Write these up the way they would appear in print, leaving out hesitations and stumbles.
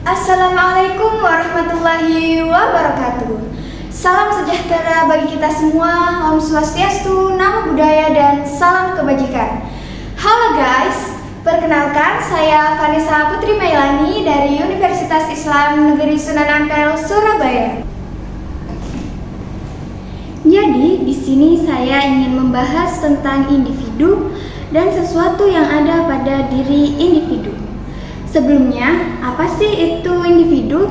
Assalamualaikum warahmatullahi wabarakatuh. Salam sejahtera bagi kita semua. Om Swastiastu, Namo Buddhaya, dan salam kebajikan. Halo guys, perkenalkan saya Vanessa Putri Mailani dari Universitas Islam Negeri Sunan Ampel, Surabaya. Jadi, di sini saya ingin membahas tentang individu dan sesuatu yang ada pada diri individu. Sebelumnya, apa sih itu individu?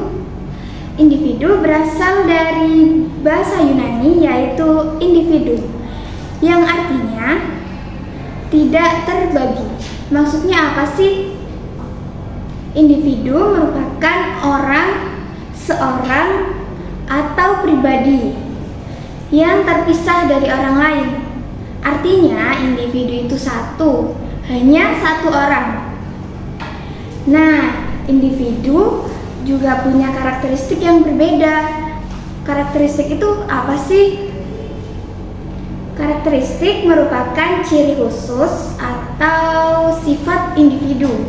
Individu berasal dari bahasa Yunani yaitu individu, yang artinya tidak terbagi. Maksudnya apa sih? Individu merupakan orang, seorang, atau pribadi yang terpisah dari orang lain. Artinya individu itu satu, hanya satu orang. Nah, individu juga punya karakteristik yang berbeda. Karakteristik itu apa sih? Karakteristik merupakan ciri khusus atau sifat individu.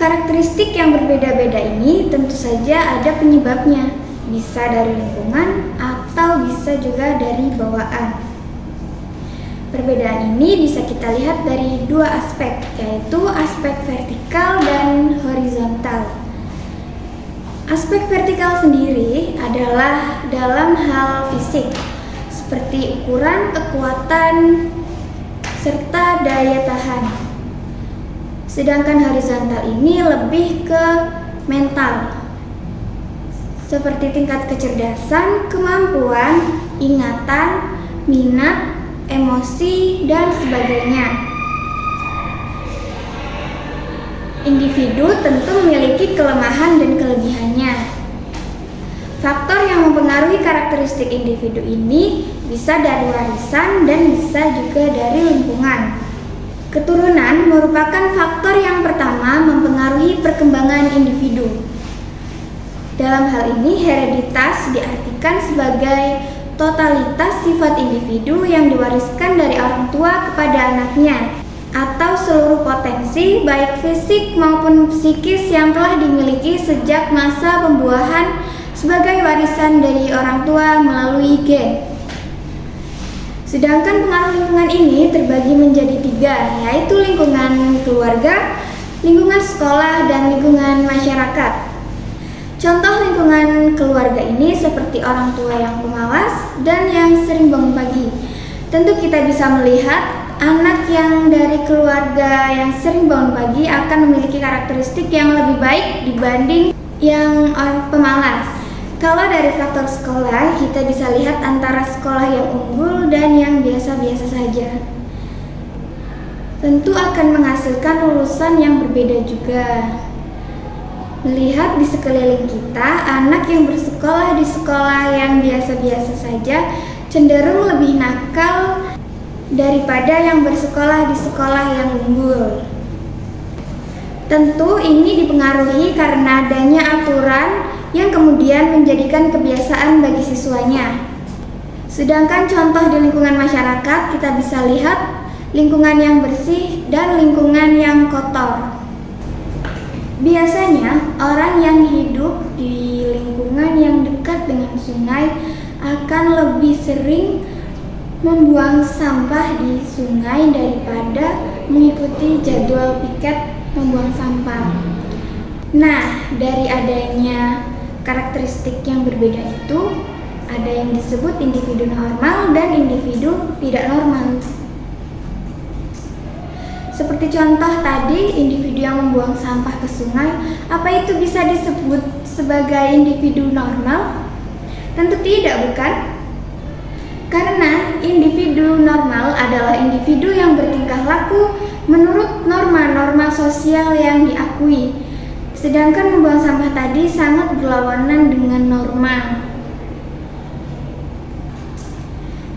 Karakteristik yang berbeda-beda ini tentu saja ada penyebabnya. Bisa dari lingkungan atau bisa juga dari bawaan. Perbedaan ini bisa kita lihat dari dua aspek, yaitu aspek vertikal dan horizontal. Aspek vertikal sendiri adalah dalam hal fisik, seperti ukuran, kekuatan, serta daya tahan. Sedangkan horizontal ini lebih ke mental, seperti tingkat kecerdasan, kemampuan, ingatan, minat, emosi, dan sebagainya. Individu tentu memiliki kelemahan dan kelebihannya. Faktor yang mempengaruhi karakteristik individu ini bisa dari warisan dan bisa juga dari lingkungan. Keturunan merupakan faktor yang pertama mempengaruhi perkembangan individu. Dalam hal ini, hereditas diartikan sebagai totalitas sifat individu yang diwariskan dari orang tua kepada anaknya, atau seluruh potensi baik fisik maupun psikis yang telah dimiliki sejak masa pembuahan sebagai warisan dari orang tua melalui gen. Sedangkan pengaruh lingkungan ini terbagi menjadi tiga, yaitu lingkungan keluarga, lingkungan sekolah, dan lingkungan masyarakat. Contoh lingkungan keluarga ini seperti orang tua yang pemalas dan yang sering bangun pagi. Tentu kita bisa melihat anak yang dari keluarga yang sering bangun pagi akan memiliki karakteristik yang lebih baik dibanding yang orang pemalas. Kalau dari faktor sekolah, kita bisa lihat antara sekolah yang unggul dan yang biasa-biasa saja. Tentu akan menghasilkan lulusan yang berbeda juga. Melihat di sekeliling kita, anak yang bersekolah di sekolah yang biasa-biasa saja cenderung lebih nakal daripada yang bersekolah di sekolah yang unggul. Tentu ini dipengaruhi karena adanya aturan yang kemudian menjadikan kebiasaan bagi siswanya. Sedangkan contoh di lingkungan masyarakat, kita bisa lihat lingkungan yang bersih dan lingkungan yang kotor. Biasanya, orang yang hidup di lingkungan yang dekat dengan sungai akan lebih sering membuang sampah di sungai daripada mengikuti jadwal piket membuang sampah. Nah, dari adanya karakteristik yang berbeda itu, ada yang disebut individu normal dan individu tidak normal. Seperti contoh tadi, individu yang membuang sampah ke sungai, apa itu bisa disebut sebagai individu normal? Tentu tidak, bukan? Karena individu normal adalah individu yang bertingkah laku menurut norma-norma sosial yang diakui. Sedangkan membuang sampah tadi sangat berlawanan dengan norma.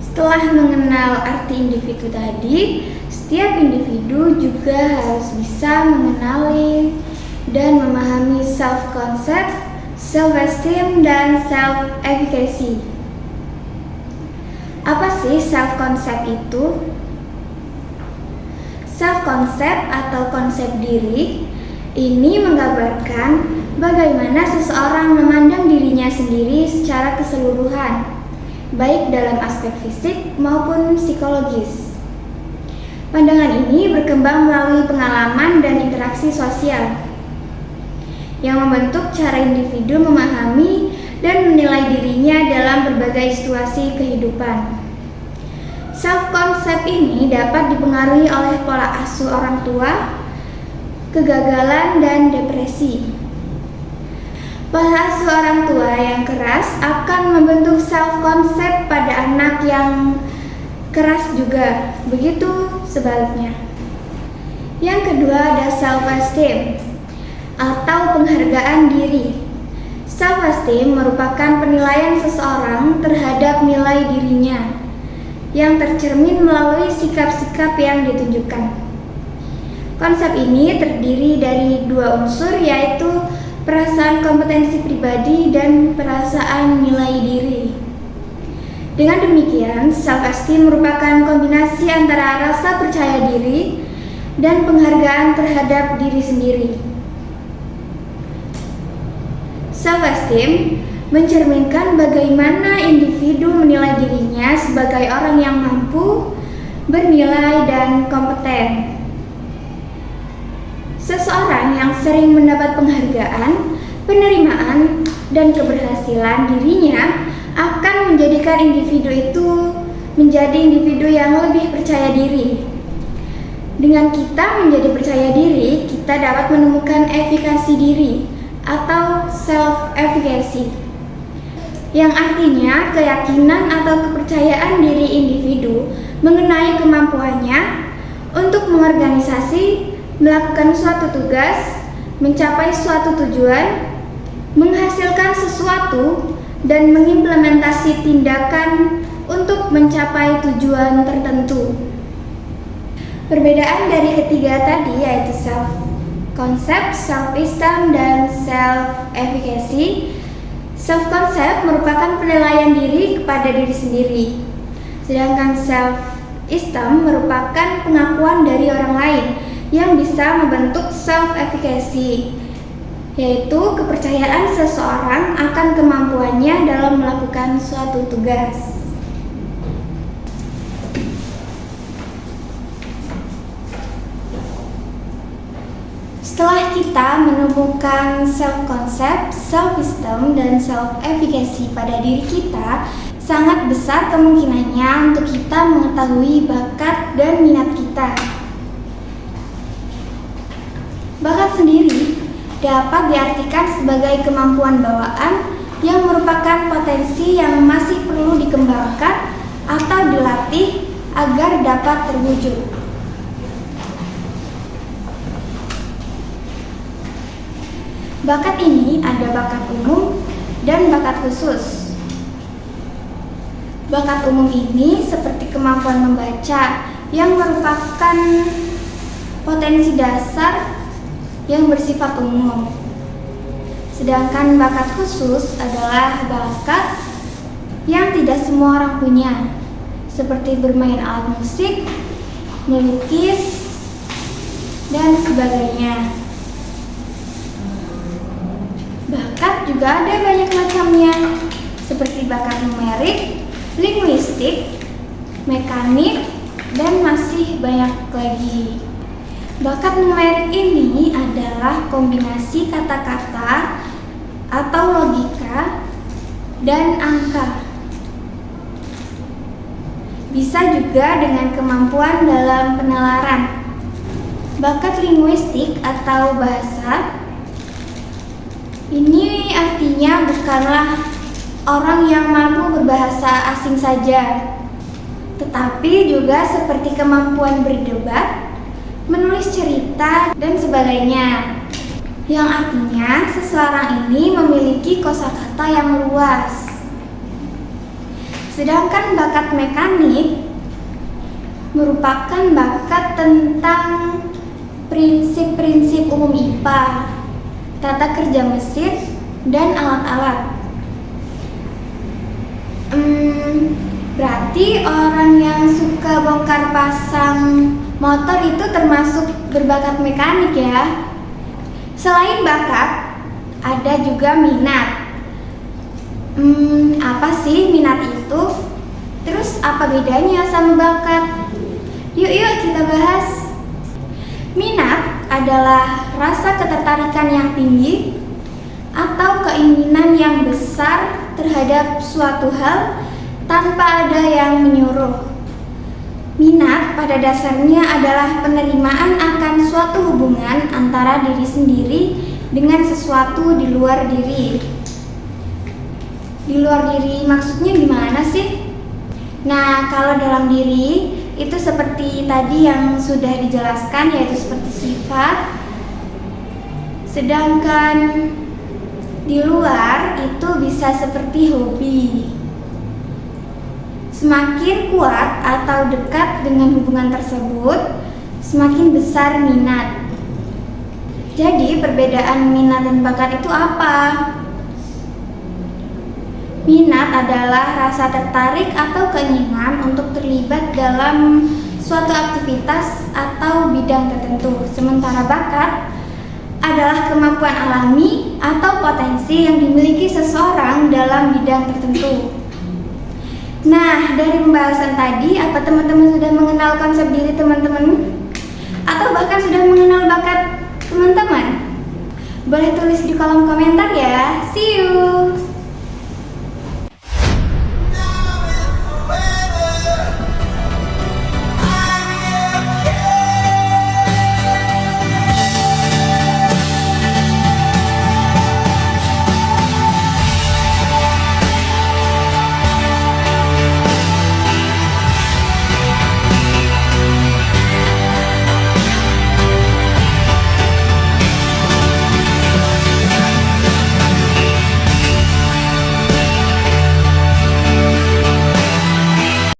Setelah mengenal arti individu tadi, setiap individu juga harus bisa mengenali dan memahami self-concept, self-esteem, dan self-efficacy. Apa sih self-concept itu? Self-concept atau konsep diri ini menggambarkan bagaimana seseorang memandang dirinya sendiri secara keseluruhan, baik dalam aspek fisik maupun psikologis. Pandangan ini berkembang melalui pengalaman dan interaksi sosial yang membentuk cara individu memahami dan menilai dirinya dalam berbagai situasi kehidupan. Self-concept ini dapat dipengaruhi oleh pola asuh orang tua, kegagalan, dan depresi. Pola asuh orang tua yang keras akan membentuk self-concept pada anak yang keras juga, begitu sebaliknya. Yang kedua ada self-esteem atau penghargaan diri. Self-esteem merupakan penilaian seseorang terhadap nilai dirinya yang tercermin melalui sikap-sikap yang ditunjukkan. Konsep ini terdiri dari dua unsur, yaitu perasaan kompetensi pribadi dan perasaan nilai diri. Dengan demikian, self-esteem merupakan kombinasi antara rasa percaya diri dan penghargaan terhadap diri sendiri. Self-esteem mencerminkan bagaimana individu menilai dirinya sebagai orang yang mampu, bernilai, dan kompeten. Seseorang yang sering mendapat penghargaan, penerimaan, dan keberhasilan dirinya akan menjadikan individu itu menjadi individu yang lebih percaya diri. Dengan kita menjadi percaya diri, kita dapat menemukan efikasi diri atau self-efficacy, yang artinya keyakinan atau kepercayaan diri individu mengenai kemampuannya untuk mengorganisasi, melakukan suatu tugas, mencapai suatu tujuan, menghasilkan sesuatu, dan mengimplementasi tindakan untuk mencapai tujuan tertentu. Perbedaan dari ketiga tadi yaitu self-concept, self-esteem, dan self-efficacy. Self-concept merupakan penilaian diri kepada diri sendiri, sedangkan self-esteem merupakan pengakuan dari orang lain yang bisa membentuk self-efficacy, yaitu kepercayaan seseorang akan kemampuannya dalam melakukan suatu tugas. Setelah kita menemukan self-concept, self-esteem, dan self-efficacy pada diri kita, sangat besar kemungkinannya untuk kita mengetahui bakat dan minat kita. Bakat sendiri dapat diartikan sebagai kemampuan bawaan yang merupakan potensi yang masih perlu dikembangkan atau dilatih agar dapat terwujud. Bakat ini ada bakat umum dan bakat khusus. Bakat umum ini seperti kemampuan membaca yang merupakan potensi dasar yang bersifat umum. Sedangkan bakat khusus adalah bakat yang tidak semua orang punya, seperti bermain alat musik, melukis, dan sebagainya. Bakat juga ada banyak macamnya, seperti bakat numerik, linguistik, mekanik, dan masih banyak lagi. Bakat numerik ini adalah kombinasi kata-kata atau logika dan angka. Bisa juga dengan kemampuan dalam penalaran. Bakat linguistik atau bahasa ini artinya bukanlah orang yang mampu berbahasa asing saja, tetapi juga seperti kemampuan berdebat, menulis cerita, dan sebagainya, yang artinya seseorang ini memiliki kosakata yang luas. Sedangkan bakat mekanik merupakan bakat tentang prinsip-prinsip umum IPA, tata kerja mesin, dan alat-alat. Berarti orang yang suka bongkar pasang motor itu termasuk berbakat mekanik ya. Selain bakat, ada juga minat. Apa sih minat itu? Terus apa bedanya sama bakat? Yuk kita bahas. Minat adalah rasa ketertarikan yang tinggi atau keinginan yang besar terhadap suatu hal tanpa ada yang menyuruh. Minat pada dasarnya adalah penerimaan akan suatu hubungan antara diri sendiri dengan sesuatu di luar diri. Di luar diri maksudnya gimana sih? Nah, kalau dalam diri itu seperti tadi yang sudah dijelaskan, yaitu seperti sifat. Sedangkan di luar itu bisa seperti hobi. Semakin kuat atau dekat dengan hubungan tersebut, semakin besar minat. Jadi perbedaan minat dan bakat itu apa? Minat adalah rasa tertarik atau keinginan untuk terlibat dalam suatu aktivitas atau bidang tertentu. Sementara bakat adalah kemampuan alami atau potensi yang dimiliki seseorang dalam bidang tertentu. Nah, dari pembahasan tadi, apa teman-teman sudah mengenal konsep diri teman-teman? Atau bahkan sudah mengenal bakat teman-teman? Boleh tulis di kolom komentar ya. See you!